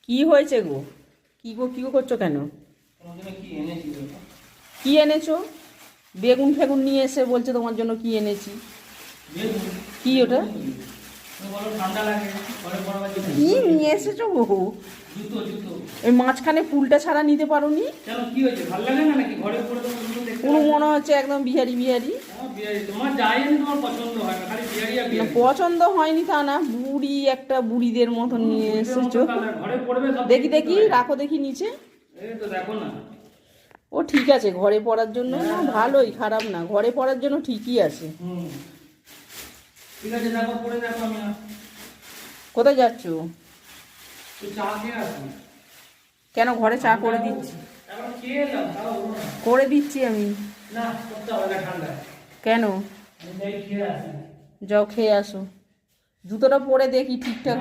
কি হয়েছে গো? কি গো করছো কেন? কি এনেছো? বেগুন ফেগুন নিয়ে এসে বলছে তোমার জন্য কি এনেছি। কি ওটা? কি নিয়ে এসেছো গো? এই মাঝখানে ফুলটা ছাড়া নিতে পারোনি? পুরো মনে হচ্ছে একদম বিহারি বিহারি। পছন্দ হয়নি তা না, বুড়ি একটা বুড়িদের মতন নিয়ে এসেছো। দেখি দেখি, রাখো দেখি নিচে। ও ঠিক আছে, ঘরে পড়ার জন্য না, ভালোই, খারাপ না, ঘরে পড়ার জন্য ঠিকই আছে। কোথায় যাচ্ছ? কেন, ঘরে চা করে দিচ্ছি, করে দিচ্ছি আমি। কেন? যাও খেয়ে আসো। জুতোটা পরে দেখি ঠিকঠাক